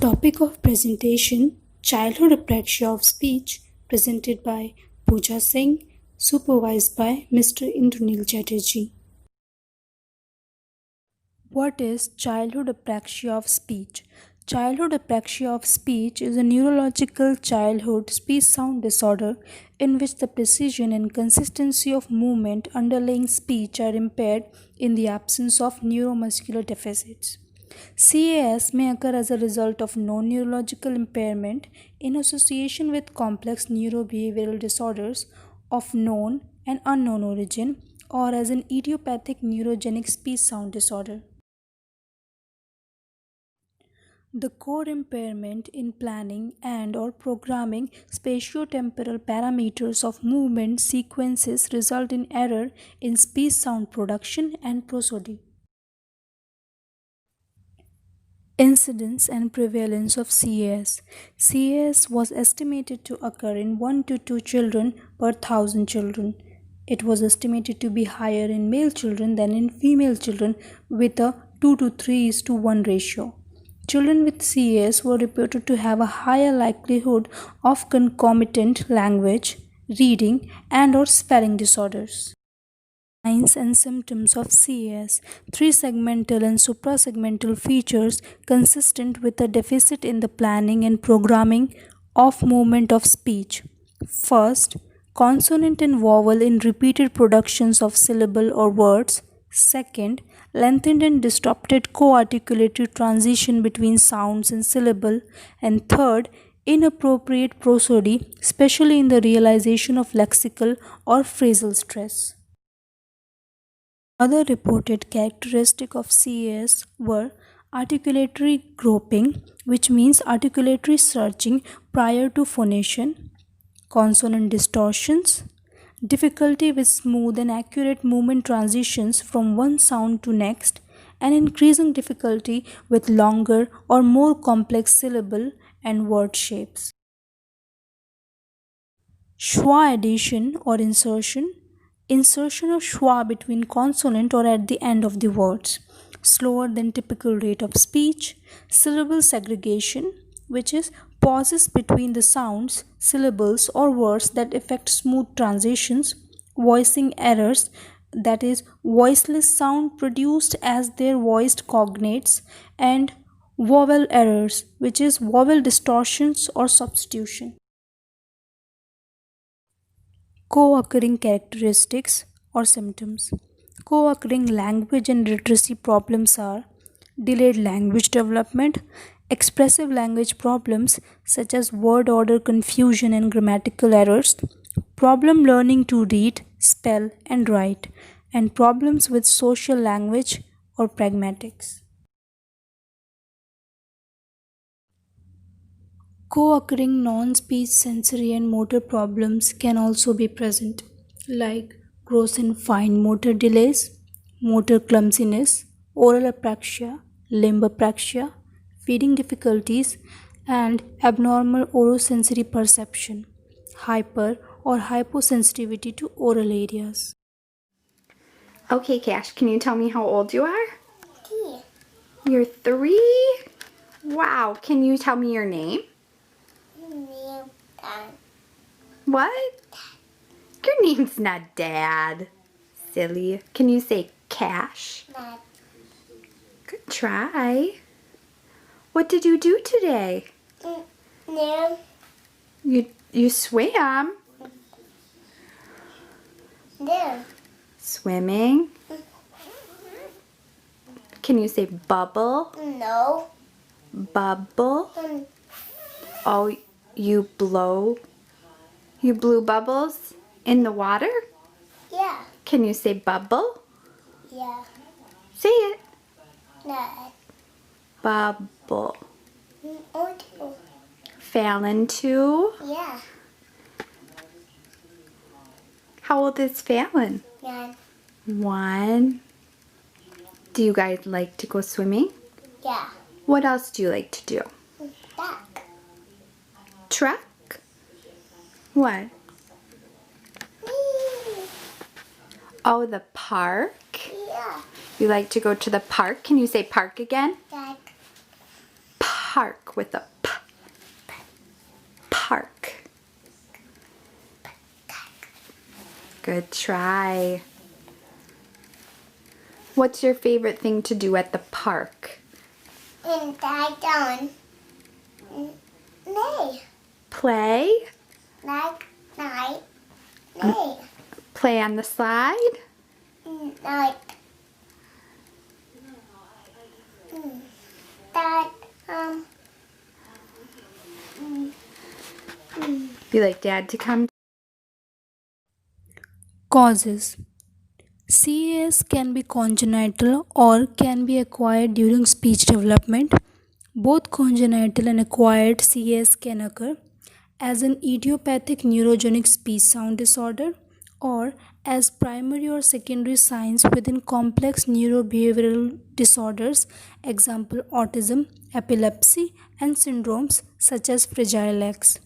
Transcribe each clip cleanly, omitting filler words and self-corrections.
Topic of presentation: Childhood Apraxia of Speech, presented by Pooja Singh, supervised by Mr. Indranil Chatterjee. What is childhood apraxia of speech? Childhood apraxia of speech is a neurological childhood speech sound disorder in which the precision and consistency of movement underlying speech are impaired in the absence of neuromuscular deficits. CAS may occur as a result of non-neurological impairment in association with complex neurobehavioral disorders of known and unknown origin, or as an idiopathic neurogenic speech sound disorder. The core impairment in planning and/or programming spatiotemporal parameters of movement sequences result in error in speech sound production and prosody. Incidence and prevalence of CAS. CAS was estimated to occur in 1 to 2 children per 1,000 children. It was estimated to be higher in male children than in female children with a 2 to 3:1 ratio. Children with CAS were reported to have a higher likelihood of concomitant language, reading, and/or spelling disorders. Signs and symptoms of CAS: 3 segmental and suprasegmental features consistent with a deficit in the planning and programming of movement of speech. First, consonant and vowel in repeated productions of syllable or words. Second, lengthened and disrupted co-articulatory transition between sounds and syllable. And third, inappropriate prosody, especially in the realization of lexical or phrasal stress. Other reported characteristics of CAS were articulatory groping, which means articulatory searching prior to phonation, consonant distortions, difficulty with smooth and accurate movement transitions from one sound to next, and increasing difficulty with longer or more complex syllable and word shapes. Schwa addition or insertion of schwa between consonant or at the end of the words, slower than typical rate of speech, syllable segregation, which is pauses between the sounds, syllables, or words that affect smooth transitions, voicing errors, that is, voiceless sound produced as their voiced cognates, and vowel errors, which is vowel distortions or substitution. Co-occurring characteristics or symptoms. Co-occurring language and literacy problems are delayed language development, expressive language problems such as word order confusion and grammatical errors, problem learning to read, spell, and write, and problems with social language or pragmatics. Co-occurring non-speech sensory and motor problems can also be present, like gross and fine motor delays, motor clumsiness, oral apraxia, limb apraxia, feeding difficulties, and abnormal orosensory perception, hyper or hyposensitivity to oral areas. Okay, Cash, can you tell me how old you are? 3. You're 3? Wow, can you tell me your name? What? Your name's not Dad. Silly. Can you say Cash? Dad. Good try. What did you do today? No. You swam. No. Swimming. Can you say bubble? No. Bubble. Oh, you blew bubbles in the water? Yeah. Can you say bubble? Yeah. Say it. No. Bubble. Oh. Fallon too? Yeah. How old is Fallon? 9. 1. Do you guys like to go swimming? Yeah. What else do you like to do? Duck. Truck? What? Oh, the park? Yeah. You like to go to the park? Can you say park again? Duck. Park. park with a P. Park. Good try. What's your favorite thing to do at the park? And I don't. Nay. Play? Like night. Nay. Play on the slide? Like that. You like Dad to come? Causes. CAS can be congenital or can be acquired during speech development. Both congenital and acquired CAS can occur as an idiopathic neurogenic speech sound disorder or as primary or secondary signs within complex neurobehavioral disorders, example autism, epilepsy, and syndromes such as Fragile X,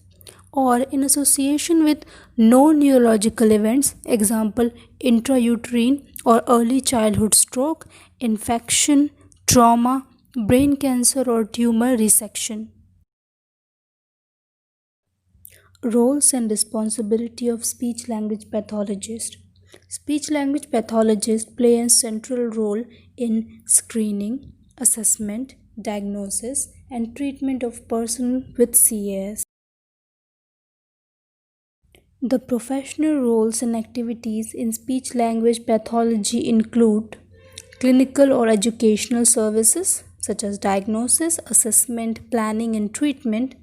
or in association with no neurological events, example intrauterine or early childhood stroke, infection, trauma, brain cancer, or tumor resection. Roles and responsibility of speech language pathologist. Speech language pathologists play a central role in screening, assessment, diagnosis, and treatment of persons with CAS. The professional roles and activities in speech language pathology include clinical or educational services such as diagnosis, assessment, planning and treatment,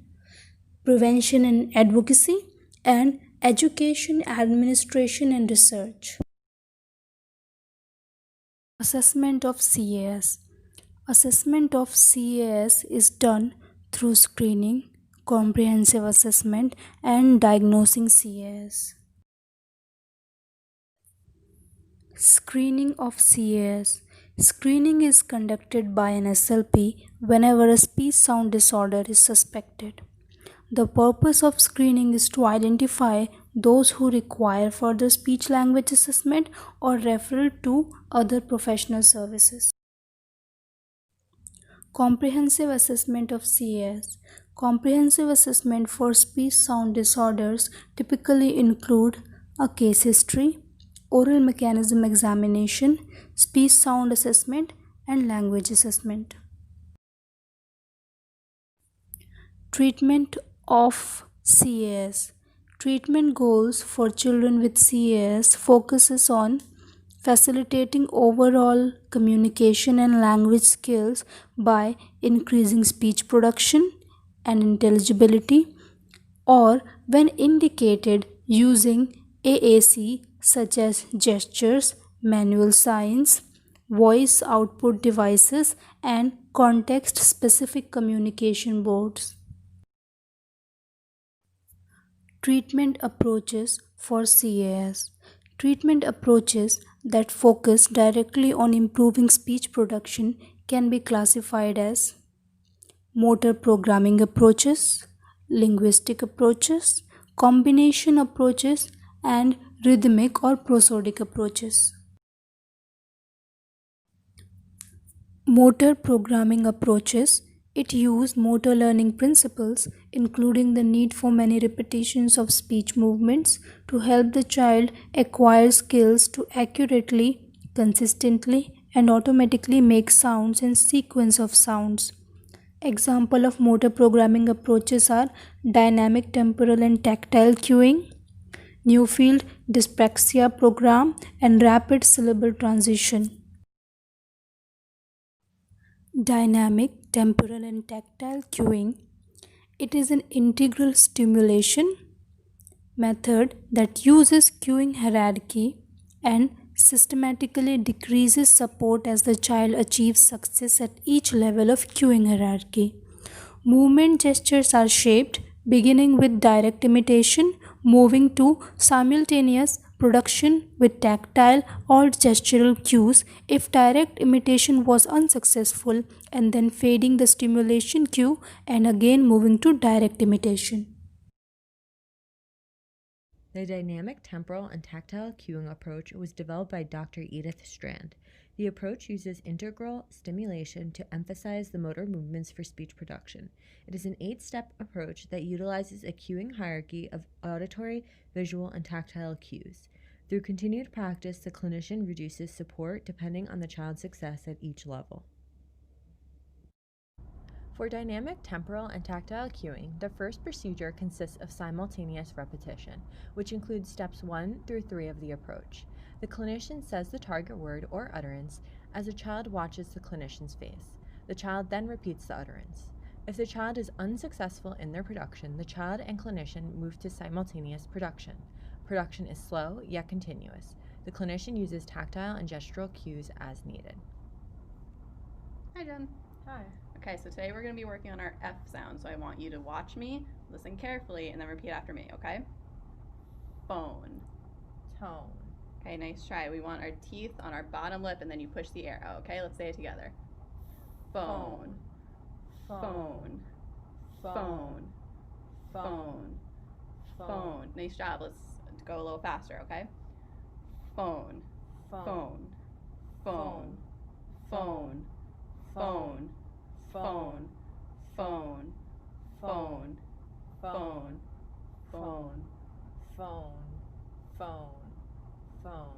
prevention and advocacy, and education, administration and research. Assessment of CAS. Assessment of CAS is done through screening, comprehensive assessment, and diagnosing CAS. Screening of CAS. Screening is conducted by an SLP whenever a speech sound disorder is suspected. The purpose of screening is to identify those who require further speech language assessment or referral to other professional services. Comprehensive assessment of CAS. Comprehensive assessment for speech sound disorders typically include a case history, oral mechanism examination, speech sound assessment, and language assessment. Treatment of CAS. Treatment goals for children with CAS focuses on facilitating overall communication and language skills by increasing speech production and intelligibility, or when indicated using AAC such as gestures, manual signs, voice output devices, and context specific communication boards. Treatment approaches for CAS. Treatment approaches that focus directly on improving speech production can be classified as motor programming approaches, linguistic approaches, combination approaches, and rhythmic or prosodic approaches. Motor programming approaches. It use motor learning principles, including the need for many repetitions of speech movements, to help the child acquire skills to accurately, consistently, and automatically make sounds and sequence of sounds. Example of motor programming approaches are dynamic temporal and tactile cueing, Newfield dyspraxia program, and rapid syllable transition. Dynamic, temporal, and tactile cueing. It is an integral stimulation method that uses cueing hierarchy and systematically decreases support as the child achieves success at each level of cueing hierarchy. Movement gestures are shaped beginning with direct imitation, moving to simultaneous production with tactile or gestural cues if direct imitation was unsuccessful, and then fading the stimulation cue and again moving to direct imitation. The dynamic temporal and tactile cueing approach was developed by Dr. Edith Strand. The approach uses integral stimulation to emphasize the motor movements for speech production. It is an 8-step approach that utilizes a cueing hierarchy of auditory, visual, and tactile cues. Through continued practice, the clinician reduces support depending on the child's success at each level. For dynamic temporal and tactile cueing, the first procedure consists of simultaneous repetition, which includes steps 1 through 3 of the approach. The clinician says the target word or utterance as the child watches the clinician's face. The child then repeats the utterance. If the child is unsuccessful in their production, the child and clinician move to simultaneous production. Production is slow yet continuous. The clinician uses tactile and gestural cues as needed. Hi, Jen. Hi. Okay, so today we're going to be working on our F sound, so I want you to watch me, listen carefully, and then repeat after me, okay? Phone. Tone. Okay, nice try. We want our teeth on our bottom lip, and then you push the air out, okay? Let's say it together. Phone. Phone. Phone. Phone. Phone. Nice job. Let's go a little faster, okay? Phone. Phone. Phone. Phone. Phone. Phone. Phone. Phone. Phone. Phone. Phone. Phone. Phone.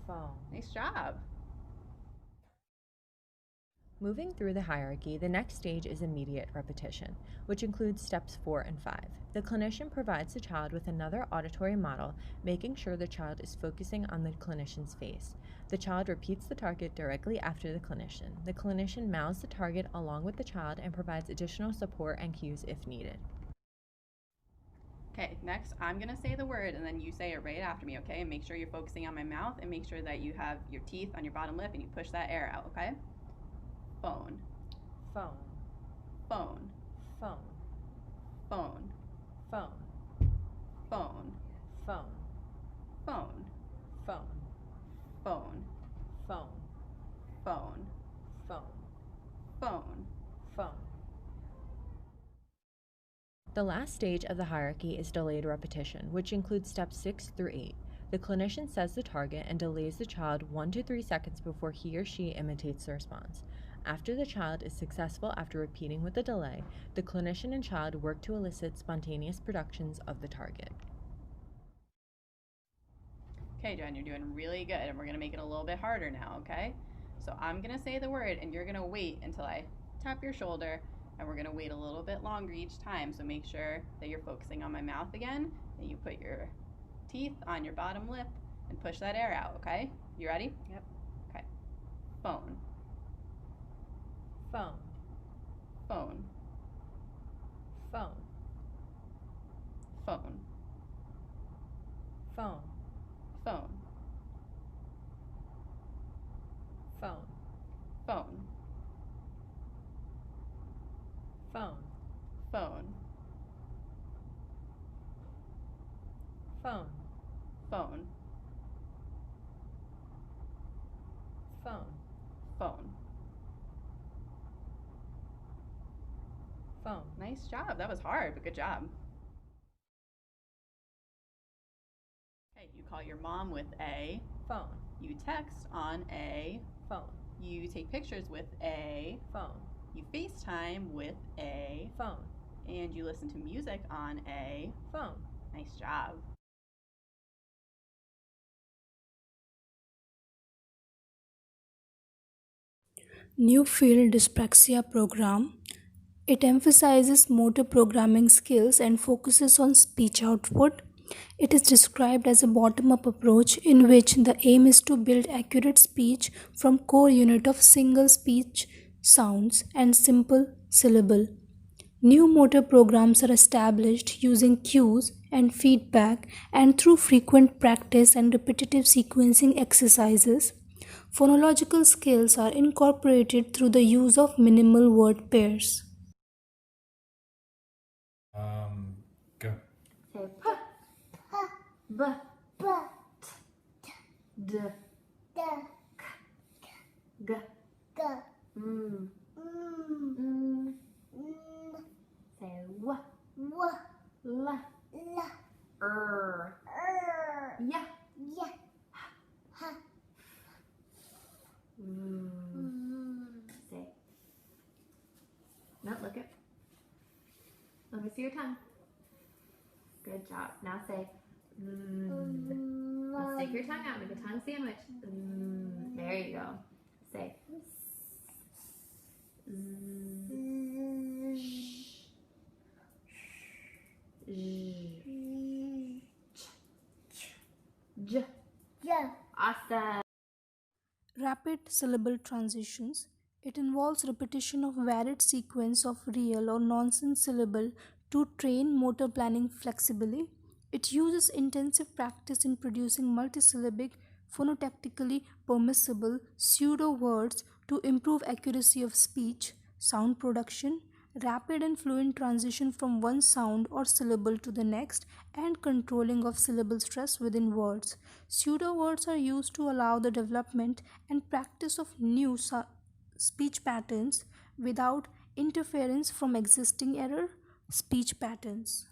Phone. Nice job. Moving through the hierarchy, the next stage is immediate repetition, which includes steps 4 and 5. The clinician provides the child with another auditory model, making sure the child is focusing on the clinician's face. The child repeats the target directly after the clinician. The clinician mouths the target along with the child and provides additional support and cues if needed. Okay, next I'm going to say the word and then you say it right after me, okay? And make sure you're focusing on my mouth and make sure that you have your teeth on your bottom lip and you push that air out, okay? Phone. Phone. Phone. Phone. Phone. Phone. Phone. Phone. Phone. Phone. Phone. Phone. Phone. Phone. Phone. Phone. The last stage of the hierarchy is delayed repetition, which includes steps 6 through 8. The clinician says the target and delays the child 1 to 3 seconds before he or she imitates the response. After the child is successful after repeating with the delay, the clinician and child work to elicit spontaneous productions of the target. Okay, Jen, you're doing really good, and we're going to make it a little bit harder now, okay? So I'm going to say the word, and you're going to wait until I tap your shoulder, and we're going to wait a little bit longer each time, so make sure that you're focusing on my mouth again, and you put your teeth on your bottom lip and push that air out, okay? You ready? Yep. Okay. Phone. Phone. Phone. Phone. Phone. Phone. Phone. Phone. Phone. Phone. Phone. Phone. Phone. Phone. Phone. Phone. Nice job. That was hard, but good job. Okay, you call your mom with A. Phone. You text on A. Phone. You take pictures with A. Phone. You FaceTime with A. Phone. And you listen to music on A. Phone. Nice job. New field dyspraxia program. It emphasizes motor programming skills and focuses on speech output. It is described as a bottom-up approach in which the aim is to build accurate speech from core unit of single speech sounds and simple syllable. New motor programs are established using cues and feedback and through frequent practice and repetitive sequencing exercises. Phonological skills are incorporated through the use of minimal word pairs. Say p, p, b, p, d, d, g, g, mm, mm, say w, w, l, l, r, r, y, y, h, see your tongue. Good job. Now say Now stick your tongue out, make a tongue sandwich. There you go. Say J. Yeah. Awesome. Rapid syllable transitions. It involves repetition of varied sequence of real or nonsense syllable to train motor planning flexibly. It uses intensive practice in producing multisyllabic, phonotactically permissible pseudo words to improve accuracy of speech, sound production, rapid and fluent transition from one sound or syllable to the next, and controlling of syllable stress within words. Pseudo words are used to allow the development and practice of new speech patterns without interference from existing error speech patterns.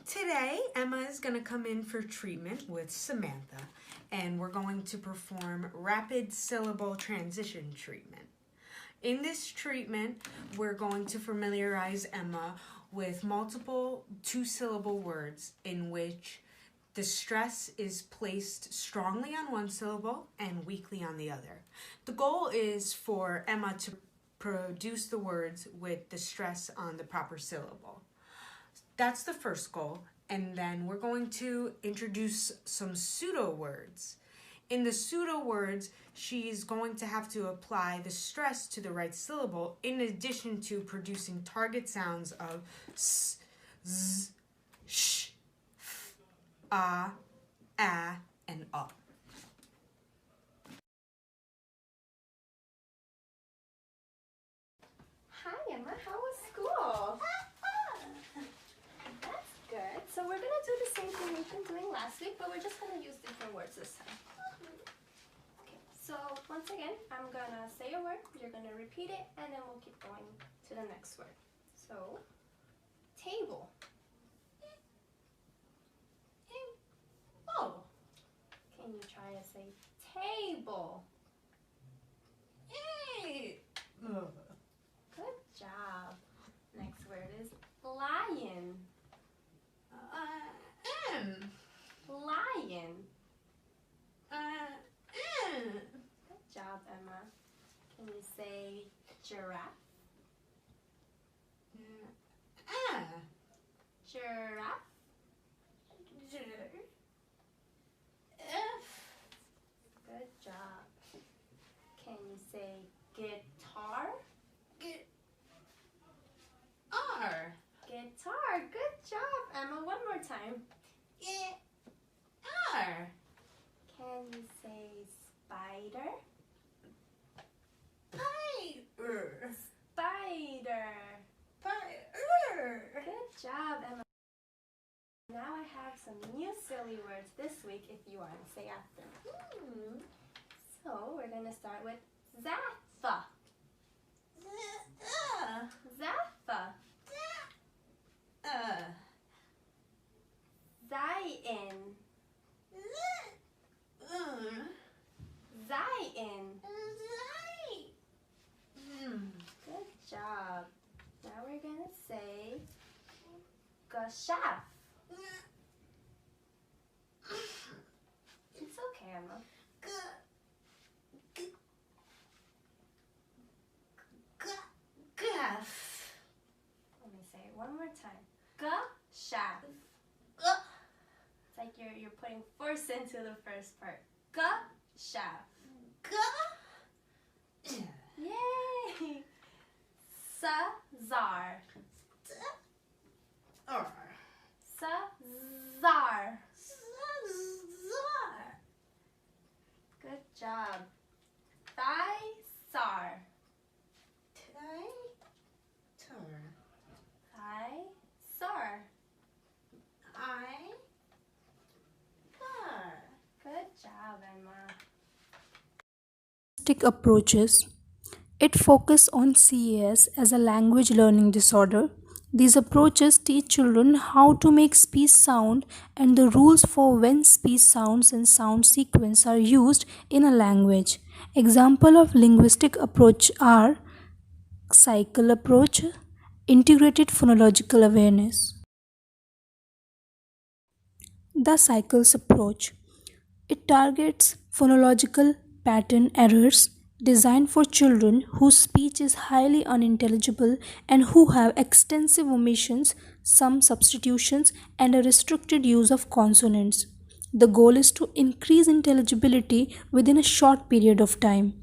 Today, Emma is going to come in for treatment with Samantha, and we're going to perform rapid syllable transition treatment. In this treatment, we're going to familiarize Emma with multiple two-syllable words in which the stress is placed strongly on one syllable and weakly on the other. The goal is for Emma to produce the words with the stress on the proper syllable. That's the first goal, and then we're going to introduce some pseudo words. In the pseudo words, she's going to have to apply the stress to the right syllable in addition to producing target sounds of s, z, sh, f, and a. Hi Emma, how was school? That's good. So we're gonna do the same thing we've been doing last week, but we're just gonna use different words this time. Okay, so once again, I'm gonna say a word, you're gonna repeat it, and then we'll keep going to the next word. So, table. Oh. Can you try to say table? Good job. Next word is lion. Lion. Good job, Emma. Can you say giraffe? Giraffe. Good job. Can you say guitar? Guitar. Good job, Emma. One more time. Can you say spider? Spider. Good job, Emma. Now I have some new silly words this week if you want to say after me. So we're going to start with Zappa. Zappa. Zion. Zion. Good job. Now we're going to say Gashaf. It's okay, Emma. Let me say it one more time. Gashaf. It's like you're putting force into the first part. Gashaf. Yay! Sazar. Sazar. Good job. Thisar. Thisar. Good job, Emma. Approaches. It focuses on CAS as a language learning disorder. These approaches teach children how to make speech sound and the rules for when speech sounds and sound sequence are used in a language. Example of linguistic approach are cycle approach, integrated phonological awareness. The cycles approach. It targets phonological pattern errors designed for children whose speech is highly unintelligible and who have extensive omissions, some substitutions, and a restricted use of consonants. The goal is to increase intelligibility within a short period of time.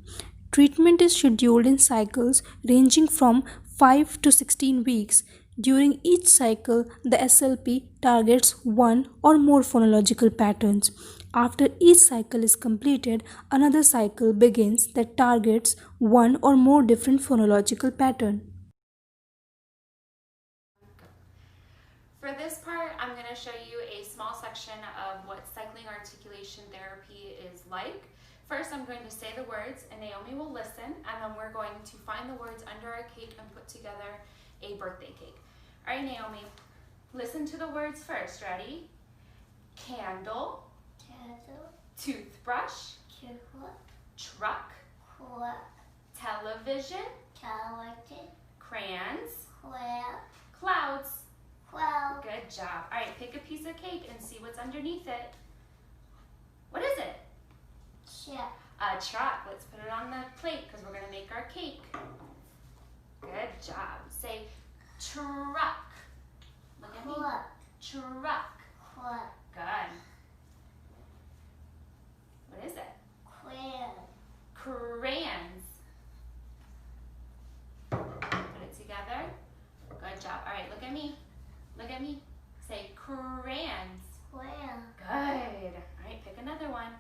Treatment is scheduled in cycles ranging from 5 to 16 weeks. During each cycle, the SLP targets one or more phonological patterns. After each cycle is completed, another cycle begins that targets one or more different phonological patterns. For this part, I'm going to show you a small section of what cycling articulation therapy is like. First, I'm going to say the words and Naomi will listen, and then we're going to find the words under our cake and put together a birthday cake. All right, Naomi, listen to the words first. Ready? Candle, Candle. toothbrush, Toothbrush. truck, television, Television. crayons, Cloud. clouds. Cloud. Good job. All right, pick a piece of cake and see what's underneath it. What is it? Check. A truck. Let's put it on the plate because we're going to make our cake. Good job. Say truck. Look at me. Truck. Good. What is it? Crayons. Put it together. Good job. All right, look at me. Look at me. Say crayons. Good. All right, pick another one.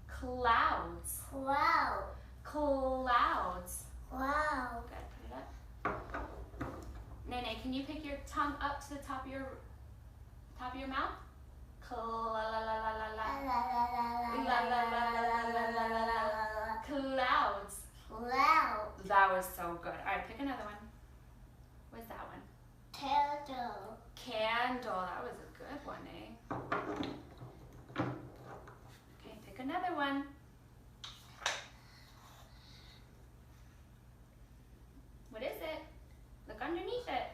Clouds. Clouds. Good. Put it up. Nene, can you pick your tongue up to the top of your mouth? Clouds. That was so good. All right, pick another one. What's that one? Candle. Candle. That was a good one, eh? Okay, pick another one. What is it? Look underneath it.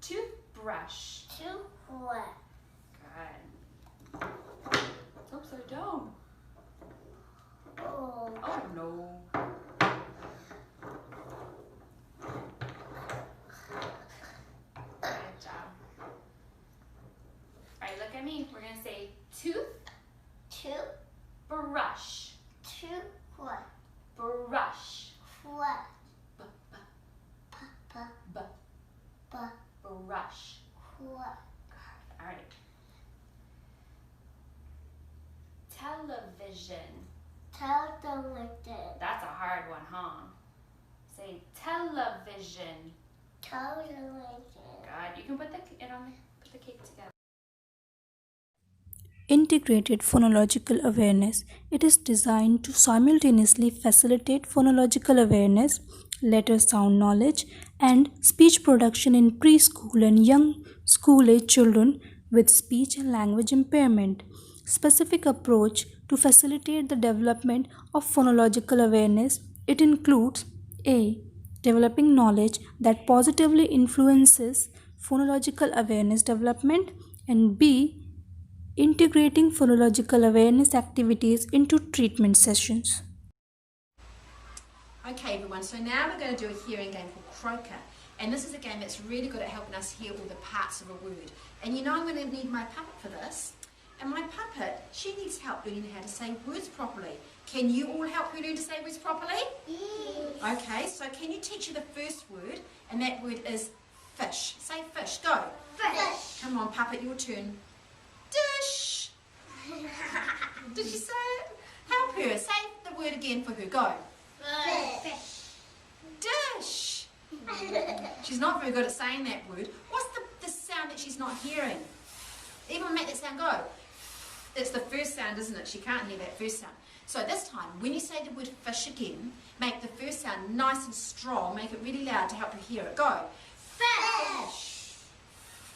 Toothbrush. Good. Upside down. Oh no. Good job. Alright, look at me. We're gonna say brush. Brush. Brush. Alright. Television. That's a hard one, huh? Say television. Good. You can put the cake together. Integrated phonological awareness. It is designed to simultaneously facilitate phonological awareness, letter sound knowledge, and speech production in preschool and young school-age children with speech and language impairment. Specific approach to facilitate the development of phonological awareness. It includes A. Developing knowledge that positively influences phonological awareness development, and B. Integrating phonological awareness activities into treatment sessions. Okay everyone, so now we're going to do a hearing game called Croaker, and this is a game that's really good at helping us hear all the parts of a word. And you know I'm going to need my puppet for this, and my puppet, she needs help learning how to say words properly. Can you all help her learn to say words properly? Yes. Okay, so can you teach her the first word, and that word is fish. Say fish, go. Fish. Come on puppet, your turn. Dish. Did you say it? Help her, say the word again for her, go. Fish. Dish. She's not very good at saying that word. What's the sound that she's not hearing? Even make that sound go. That's the first sound, isn't it? She can't hear that first sound. So this time, when you say the word fish again, make the first sound nice and strong. Make it really loud to help her hear it. Go. Fish.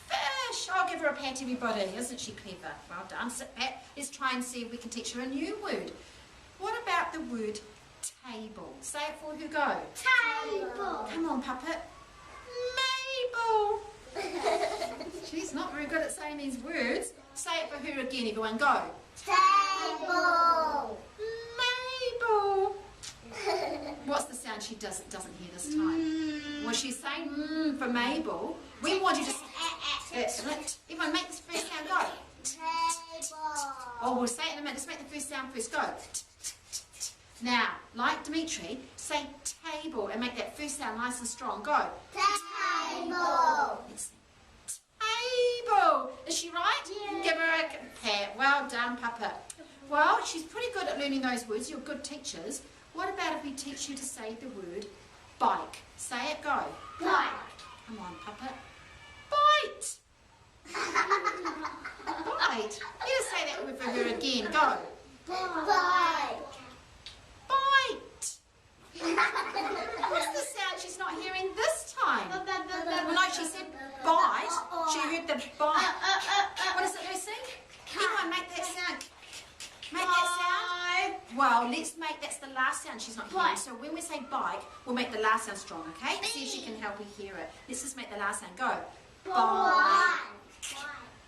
Fish. Oh, give her a pat, everybody. Isn't she clever? Well done. Sit back. Let's try and see if we can teach her a new word. What about the word table? Say it for her, go. Table. Come on, puppet. Mabel. She's not very good at saying these words. Say it for her again, everyone, go. Table. Mabel. What's the sound she doesn't hear this time? Well, she's saying for Mabel. We want you to... That's right. Everyone, make this first sound, go. Table. Oh, we'll say it in a minute. Let's make the first sound first, go. Now, like Dimitri, say table and make that first sound nice and strong, go. Table. Table. Is she right? Yeah. Give her a pat. Well done, Papa. Well, she's pretty good at learning those words. You're good teachers. What about if we teach you to say the word bike? Say it, go. Bike. Come on, Papa. Bite. Bite. You say that word for her again. Go. Bike. Bite. What's the sound she's not hearing this time? Well, no, she said bite. She heard the bite. What is it, Lucy? Come on, make that sound. Make that sound. Well, let's make, that's the last sound she's not hearing. So when we say bike, we'll make the last sound strong, okay? See if she can help me hear it. Let's just make the last sound. Go. Bike.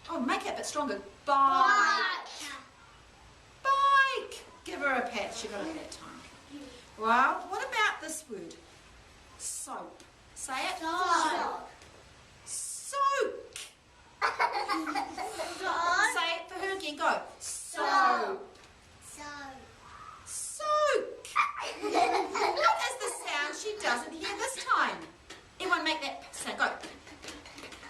Oh, make it a bit stronger. Bike. Bike. Give her a pat. She got it that time. Well, what about this word? Soap. Say it. Soap. Soap. Say it for her again. Go. Soap. Soap. What is the sound she doesn't hear this time? Everyone make that sound. Go.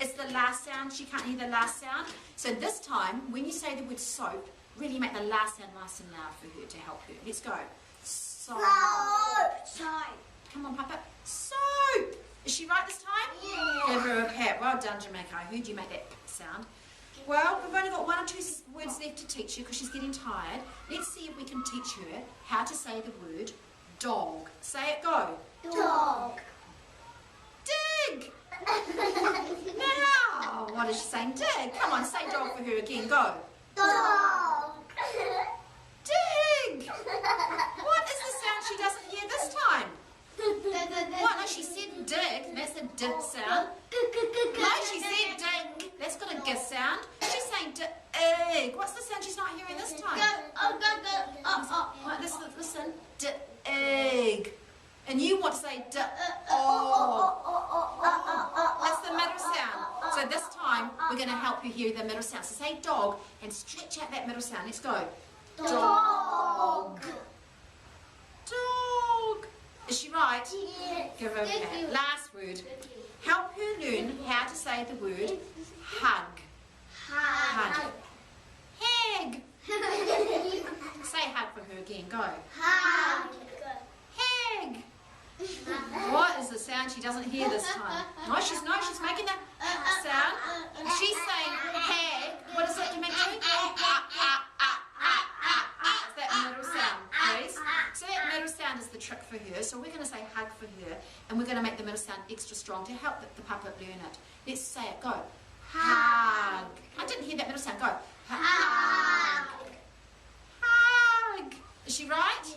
It's the last sound. She can't hear the last sound. So this time, when you say the word soap, really make the last sound nice and loud for her to help her. Let's go. Soap. Come on, Papa. Soap. Is she right this time? Yeah. Give her a pat. Well done, Jamaica. I heard you make that sound. Well, we've only got 1 or 2 words left to teach her because she's getting tired. Let's see if we can teach her how to say the word dog. Say it, go. Dog. Dig. Now, what is she saying? Dig. Come on, say dog for her again. Go. Dog. Dig. What is the sound she doesn't hear this time? What? No, she said dig. That's a dig sound. No, she said dig. That's got a g sound. She's saying dig. What's the sound she's not hearing this time? Listen. Dig. And you want to say dig. That's the middle sound. So this time we're going to help you hear the middle sound. So say dog and stretch out that middle sound. Let's go. Dog. Dog. Is she right? Yeah. Give her a pat. Last word. Help her learn how to say the word hug. Hug. Hag. Say hug for her again. Go. Hag. What is the sound she doesn't hear this time? No, she's making that sound. She's saying hag. What is that you meant to? It's that middle sound, please. So that middle sound is the trick for her. So we're going to say hug for her, and we're going to make the middle sound extra strong to help the puppet learn it. Let's say it. Go. Hug. I didn't hear that middle sound. Go. Hug. Hug. Is she right?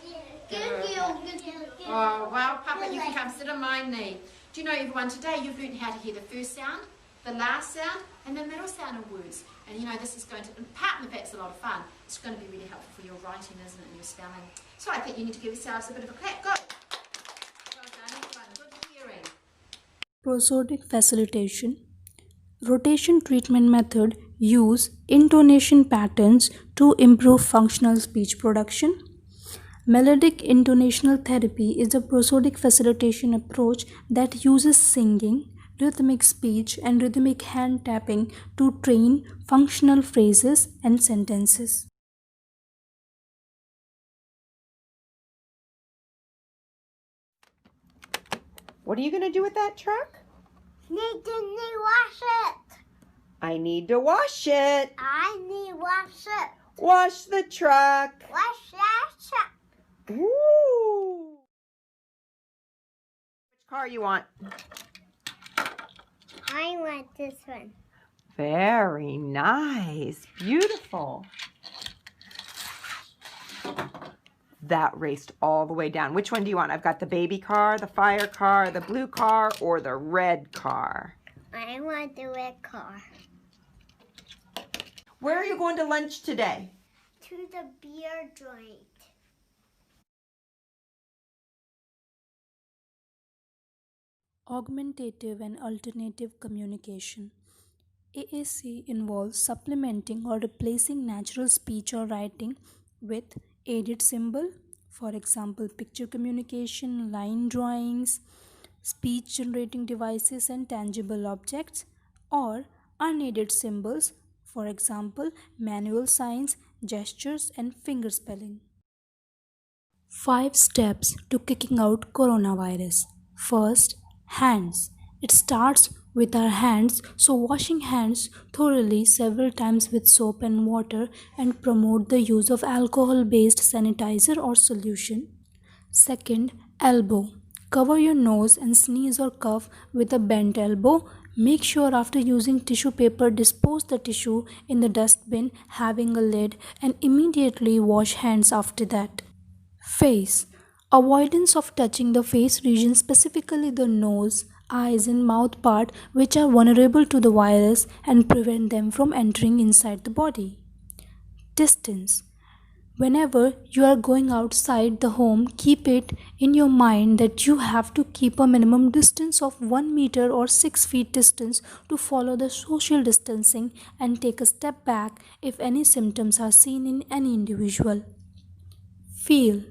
Oh, well, Puppet, you can come sit on my knee. Do you know, everyone, today you've learned how to hear the first sound, the last sound, and the middle sound of words. And, you know, this is going to, apart from the fact it's a lot of fun, it's going to be really helpful for your writing, isn't it, and your spelling. So I think you need to give yourselves a bit of a clap. Go. Well done, everyone. Good hearing. Prosodic facilitation. Rotation treatment method use intonation patterns to improve functional speech production. Melodic intonational therapy is a prosodic facilitation approach that uses singing, rhythmic speech, and rhythmic hand tapping to train functional phrases and sentences. What are you going to do with that truck? Need to wash it. I need to wash it. I need wash it. Wash the truck. Wash that truck. Ooh. Which car you want? I want this one. Very nice. Beautiful. That raced all the way down. Which one do you want? I've got the baby car, the fire car, the blue car, or the red car. I want the red car. Where are you going to lunch today? To the beer joint. Augmentative and alternative communication. AAC involves supplementing or replacing natural speech or writing with aided symbol, for example, picture communication, line drawings, speech generating devices, and tangible objects, or unaided symbols, for example, manual signs, gestures, and finger spelling. 5 steps to kicking out coronavirus. First, hands. It starts with our hands, so washing hands thoroughly several times with soap and water and promote the use of alcohol based sanitizer or solution. Second, elbow. Cover your nose and sneeze or cough with a bent elbow. Make sure after using tissue paper, dispose the tissue in the dustbin having a lid and immediately wash hands after that. Face. Avoidance of touching the face region, specifically the nose, eyes, and mouth part, which are vulnerable to the virus and prevent them from entering inside the body. Distance. Whenever you are going outside the home, keep it in your mind that you have to keep a minimum distance of 1 meter or 6 feet distance to follow the social distancing and take a step back if any symptoms are seen in any individual. Feel.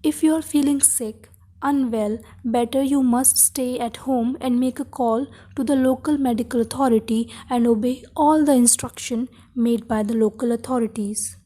If you are feeling sick, unwell, better you must stay at home and make a call to the local medical authority and obey all the instruction made by the local authorities.